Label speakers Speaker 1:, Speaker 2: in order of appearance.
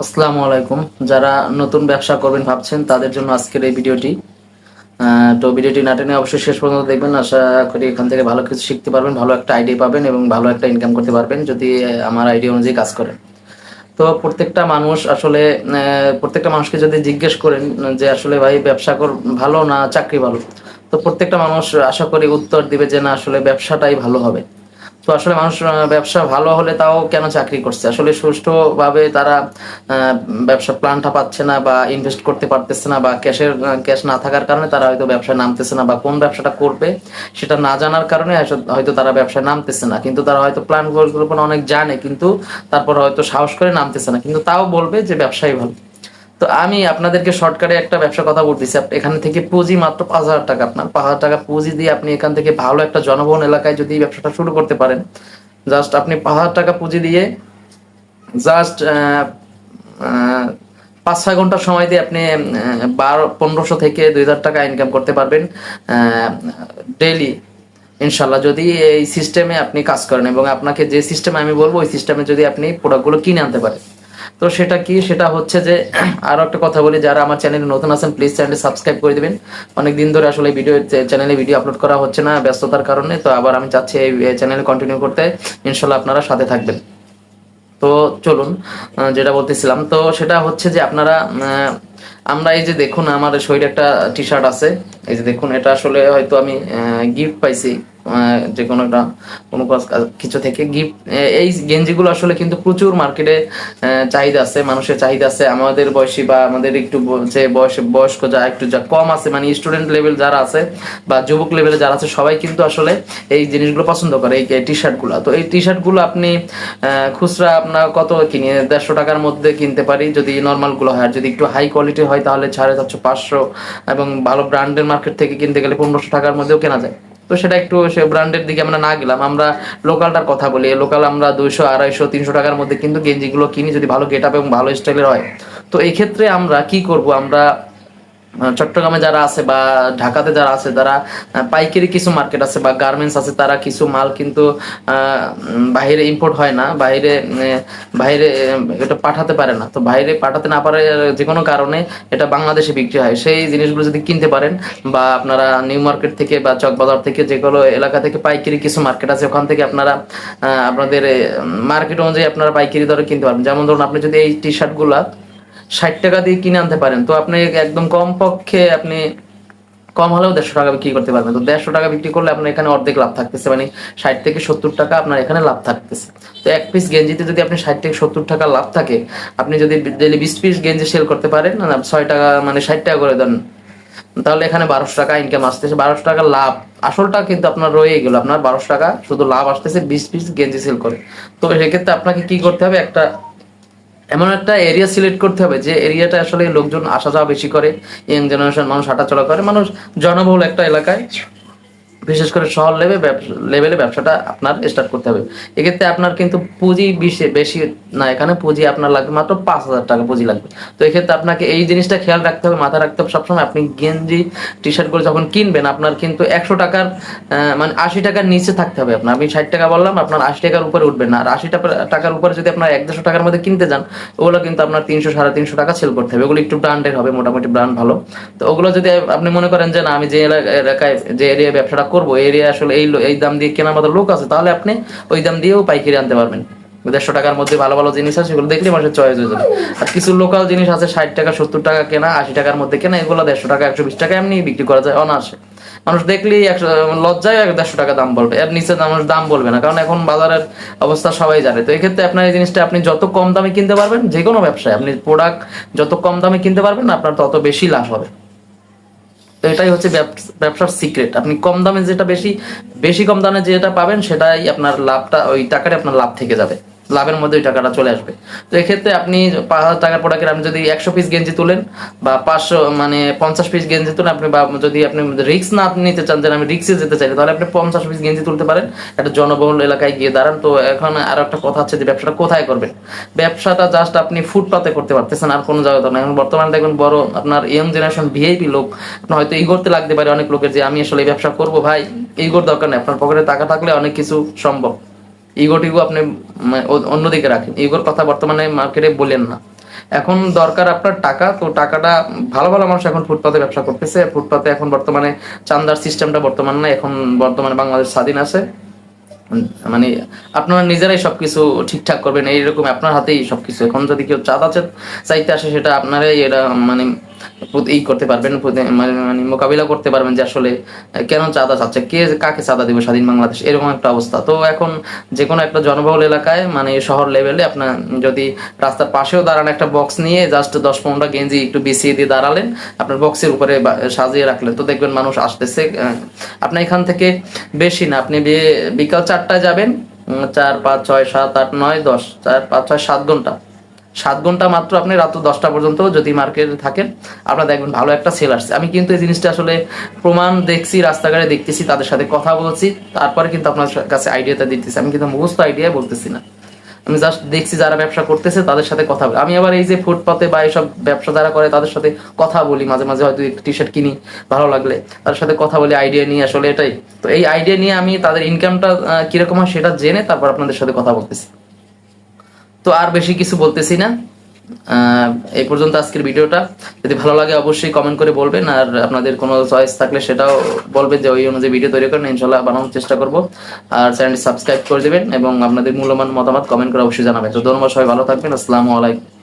Speaker 1: আসসালামু আলাইকুম। যারা নতুন ব্যবসা করবেন ভাবছেন তাদের জন্য আজকের এই ভিডিওটি। তো ভিডিওটি না টেনে অবশ্যই শেষ পর্যন্ত দেখবেন। আশা করি এখান থেকে ভালো কিছু শিখতে পারবেন, ভালো একটা আইডিয়া পাবেন এবং ভালো একটা ইনকাম করতে পারবেন যদি আমার আইডিয়া অনুযায়ী কাজ করেন। তো প্রত্যেকটা মানুষ আসলে প্রত্যেকটা মানুষকে যদি জিজ্ঞেস করেন যে আসলে ভাই ব্যবসা ভালো না চাকরি ভালো, তো প্রত্যেকটা মানুষ আশা করি উত্তর দিবে যে না আসলে ব্যবসাটাই ভালো হবে। তো আসলে মানুষ ব্যবসা ভালো হলে তাও কেন চাকরি করছে, আসলে সুষ্ঠুভাবে তারা ব্যবসা প্ল্যানটা পাচ্ছে না বা ইনভেস্ট করতে পারতেছে না বা ক্যাশ না থাকার কারণে তারা হয়তো ব্যবসায় নামতেছে না, বা কোন ব্যবসাটা করবে সেটা না জানার কারণে হয়তো তারা ব্যবসায় নামতেছে না। কিন্তু তারা হয়তো প্ল্যান পরিকল্পনা অনেক জানে, কিন্তু তারপর হয়তো সাহস করে নামতেছে না, কিন্তু তাও বলবে যে ব্যবসাই ভালো। তো আমি আপনাদেরকে শর্টকাটে একটা ব্যবসার কথা বলতেছি। এখান থেকে পুঁজি মাত্র 5,000 টাকা, আপনার 5,000 টাকা পুঁজি দিয়ে আপনি এখান থেকে ভালো একটা জনবহুল এলাকায় যদি এই ব্যবসাটা শুরু করতে পারেন, জাস্ট আপনি 5,000 টাকা পুঁজি দিয়ে জাস্ট 5-6 ঘন্টা সময় দিয়ে আপনি 1,500 থেকে 2,000 টাকা ইনকাম করতে পারবেন ডেইলি, ইনশাল্লাহ, যদি এই সিস্টেমে আপনি কাজ করেন এবং আপনাকে যে সিস্টেমে আমি বলবো ওই সিস্টেমে যদি আপনি প্রোডাক্টগুলো কিনে আনতে পারেন। তো সেটা কি, সেটা হচ্ছে যে আরো একটা কথা বলি, যারা আমার চ্যানেলে নতুন আছেন প্লিজ চ্যানেলটি সাবস্ক্রাইব করে দিবেন। অনেক দিন ধরে আসলে চ্যানেলে ভিডিও আপলোড করা হচ্ছে না ব্যস্ততার কারণে, তো আবার আমি চাচ্ছি এই চ্যানেলে কন্টিনিউ করতে। ইনশাল্লাহ আপনারা সাথে থাকবেন। তো চলুন, যেটা বলতেছিলাম তো সেটা হচ্ছে যে আপনারা আমরা এই যে দেখুন আমার শরীরে একটা টি শার্ট আছে, এই যে দেখুন, এটা আসলে হয়তো আমি গিফট পাইছি যে কোনো একটা কোনো কিছু থেকে গিফট। এই গেঞ্জিগুলো আসলে কিন্তু প্রচুর মার্কেটে চাহিদা আছে, মানুষের চাহিদা আছে। আমাদের বয়সী বা আমাদের একটু যে বয়স্ক যা একটু যা কম আছে, মানে স্টুডেন্ট লেভেল যারা আছে বা যুবক লেভেলে যারা আছে, সবাই কিন্তু আসলে এই জিনিসগুলো পছন্দ করে, এই টি শার্টগুলো। তো এই টি শার্টগুলো আপনি খুচরা আপনার কত কিনে 150 টাকার মধ্যে কিনতে পারি যদি নর্মাল গুলো হয়, আর যদি একটু হাই কোয়ালিটি হয় তাহলে 450-500, এবং ভালো ব্র্যান্ডের মার্কেট থেকে কিনতে গেলে 1500 টাকার মধ্যেও কেনা যায়। তো সেটা একটু সে ব্র্যান্ডের দিকে আমরা না গেলাম, আমরা লোকালটার কথা বলি। লোকাল আমরা 200, 250, 300 টাকার মধ্যে কিন্তু গেঞ্জিগুলো কিনি যদি ভালো গেট আপ এবং ভালো স্টাইলের হয়। তো এই ক্ষেত্রে আমরা কি করব, আমরা চট্টগ্রামে যারা আছে বা ঢাকাতে যারা আছে, তারা পাইকারি কিছু মার্কেট আছে বা গার্মেন্টস আছে, তারা কিছু মাল কিন্তু বাইরে ইম্পোর্ট হয় না, বাইরে এটা পাঠাতে পারে না। তো বাইরে পাঠাতে না পারে যে কোনো কারণে এটা বাংলাদেশে বিক্রি হয়। সেই জিনিসগুলো যদি কিনতে পারেন, বা আপনারা নিউ মার্কেট থেকে বা চকবাজার থেকে যে কোনো এলাকা থেকে পাইকারি কিছু মার্কেট আছে, ওখান থেকে আপনারা আপনাদের মার্কেট অনুযায়ী আপনারা পাইকারি দরে কিনতে পারবেন। যেমন ধরুন আপনি যদি এই টি শার্টগুলা 60 টাকা দিয়ে কিনে আনতে পারেন, তো আপনি একদম কম পক্ষে আপনি কম হলেও 150 টাকা বিক্রি করতে পারবেন। তো 150 টাকা বিক্রি করলে আপনার এখানে অর্ধেক লাভ থাকতেছে, মানে 60 থেকে 70 টাকা আপনার এখানে লাভ থাকতেছে। তো এক পিস গেঞ্জিতে যদি আপনি 60 থেকে 70 টাকা লাভ থাকে, আপনি যদি ডেলি 20 পিস গেঞ্জি সেল করতে পারেন, না 6 টাকা মানে 60 টাকা করে দেন, তাহলে এখানে 1,200 টাকা ইনকাম আসতেছে। 1,200 টাকা লাভ, আসলটা কিন্তু আপনার রয়ে গেল, আপনার 1,200 টাকা শুধু লাভ আসতেছে 20 পিস গেঞ্জি সেল করে। তো সেক্ষেত্রে আপনাকে কি করতে হবে, একটা এমন একটা এরিয়া সিলেক্ট করতে হবে যে এরিয়াটা আসলে লোকজন আসা যাওয়া বেশি করে, ইয়াং জেনারেশন মানুষ হাঁটাচলা করে, মানুষ জনবহুল একটা এলাকায়, বিশেষ করে শহর লেভেলে ব্যবসাটা আপনার স্টার্ট করতে হবে। এক্ষেত্রে আপনার কিন্তু পুঁজি বেশি না, এখানে পুঁজি আপনার লাগবে মাত্র 5,000 টাকা পুঁজি লাগবে। তো এক্ষেত্রে আপনাকে এই জিনিসটা খেয়াল রাখতে হবে, মাথায় রাখতে হবে সবসময়, আপনি গেঞ্জি টি শার্ট করে যখন কিনবেন আপনার কিন্তু 100 টাকার মানে 80 টাকার নিচে থাকতে হবে আপনার। আমি 60 টাকা বললাম, আপনার 80 টাকার উপরে উঠবেন না। আর 80 টাকার উপরে যদি আপনার 150 টাকার মধ্যে কিনতে যান, ওগুলো কিন্তু আপনার 300-350 টাকা সেল করতে হবে। ওগুলো একটু ব্র্যান্ডের হবে, মোটামুটি ব্র্যান্ড ভালো। তো ওগুলো যদি আপনি মনে করেন যে না আমি যে এলাকায় যে এরিয়া ব্যবসাটা করবো, এরিয়া আসলে এই দাম দিয়ে কেনার মতো লোক আছে, তাহলে আপনি ওই দাম দিয়েও পাইকারি আনতে পারবেন। 150 টাকার মধ্যে ভালো ভালো জিনিস আছে, সেগুলো দেখলে মানুষের চয়েস হয়ে যাবে। আর কিছু লোকাল জিনিস আছে 60 টাকা 70 টাকা কেনা, 80 টাকার মধ্যে কেনা, এগুলো 150 টাকা 120 টাকা এমনি বিক্রি করা যায় অনায়াসে। মানুষ দেখলেই লজ্জায় 150 টাকা দাম বলবে, এর নিচে মানুষ দাম বলবে না, কারণ এখন বাজারের অবস্থা সবাই জানে। তো এই ক্ষেত্রে আপনার এই জিনিসটা আপনি যত কম দামে কিনতে পারবেন, যে কোনো ব্যবসায় আপনি প্রোডাক্ট যত কম দামে কিনতে পারবেন আপনার তত বেশি লাভ হবে। তো এটাই হচ্ছে ব্যবসার সিক্রেট। আপনি কম দামে যেটা বেশি বেশি কম দামে যেটা পাবেন, সেটাই আপনার লাভটা, ওই টাকাটা আপনার লাভ থেকে যাবে, লাভের মধ্যে ওই টাকাটা চলে আসবে। তো এক্ষেত্রে আপনি 5,000 টাকার প্রোডাক্টের আপনি যদি 100 পিস গেঞ্জি তুলেন বা 500 মানে 50 পিস গেঞ্জি তুলেন, আপনি বা যদি আপনি রিস্ক না নিতে চান যে আমি রিস্কে যেতে চাই, তাহলে আপনি 50 পিস গেঞ্জি তুলতে পারেন, একটা জনবহুল এলাকায় গিয়ে দাঁড়ান। তো এখন আর একটা কথা হচ্ছে যে ব্যবসাটা কোথায় করবেন। ব্যবসাটা জাস্ট আপনি ফুটপাতে করতে পারতেছেন, আর কোনো জায়গায় না। এখন বর্তমানে দেখবেন বড় আপনার ইয়ং জেনারেশন ভিআইপি লোক, আপনার হয়তো ইগোতে লাগতে পারে অনেক লোকের যে আমি আসলে এই ব্যবসা করবো। ভাই, ইগোর দরকার নেই, আপনার পকেটে টাকা থাকলে অনেক কিছু সম্ভব। ইগো টিগো আপনি অন্যদিকে রাখেন, ইগোর কথা বর্তমানে মার্কেটে বলেন না। এখন দরকার আপনার টাকা, তো টাকাটা ভালো ভালো মানুষ এখন ফুটপাতে ব্যবসা করতেছে। ফুটপাতে এখন বর্তমানে চাঁদার সিস্টেমটা বর্তমান না, এখন বর্তমানে বাংলাদেশ স্বাধীন আছে। মানে আপনারা নিজেরাই সবকিছু ঠিকঠাক করবেন, এইরকম আপনার হাতেই সবকিছু। এখন যদি কেউ চাঁদা চাইতে আসে, সেটা আপনারাই এটা মানে ই করতে পারবেন, মানে মানে মোকাবিলা করতে পারবেন যে আসলে কেন চাঁদা চাচ্ছে, কে কাকে চাঁদা দিবে স্বাধীন বাংলাদেশ, এরকম একটা অবস্থা। তো এখন যে কোনো একটা জনবহুল এলাকায় মানে শহর লেভেলে আপনার যদি রাস্তার পাশেও দাঁড়ান, একটা বক্স নিয়ে জাস্ট 10-15টা গেঞ্জি একটু বিছিয়ে দিয়ে দাঁড়ালেন, আপনার বক্সের উপরে সাজিয়ে রাখলেন, তো দেখবেন মানুষ আসতেছে। আপনি এখান থেকে বেশি না, আপনি বিকাল 4টায় যাবেন, 4, 5, 6, 7, 8, 9, 10, 4, 5, 6, 7 ঘন্টা, 7 ঘন্টা মাত্র আপনি রাত 10টা পর্যন্ত যদি মার্কেটে থাকেন, আপনারা দেখবেন ভালো একটা সেল আসছে। আমি কিন্তু এই জিনিসটা আসলে প্রমাণ দেখছি, রাস্তাঘাটে দেখতেছি, তাদের সাথে কথা বলছি, তারপরে কিন্তু আপনার কাছে আইডিয়াটা দিতেছি। আমি কিন্তু মুখস্থ আইডিয়া বলতেছি না, আমি জাস্ট দেখছি যারা ব্যবসা করতেছে তাদের সাথে কথা বলি। আমি আবার এই যে ফুটপাতে বা এইসব ব্যবসা যারা করে তাদের সাথে কথা বলি, মাঝে মাঝে হয়তো একটা টি শার্ট কিনি ভালো লাগলে, তাদের সাথে কথা বলি, আইডিয়া নিয়ে আসলে এটাই। তো এই আইডিয়া নিয়ে আমি তাদের ইনকামটা কিরকম হয় সেটা জেনে তারপর আপনাদের সাথে কথা বলতেছি। তো আর বেশি কিছু বলতেছি না, এই পর্যন্ত আজকের ভিডিওটা। যদি ভালো লাগে অবশ্যই কমেন্ট করে বলবেন, আর আপনাদের কোনো চয়েস থাকলে সেটাও বলবেন যে ওই অনুযায়ী ভিডিও তৈরি করেন, ইনশাল্লাহ বানানোর চেষ্টা করব। আর চ্যানেলটি সাবস্ক্রাইব করে দেবেন এবং আপনাদের মূল্যবান মতামত কমেন্ট করে অবশ্যই জানাবেন। তো ধন্যবাদ, সবাই ভালো থাকবেন, আসসালামু আলাইকুম।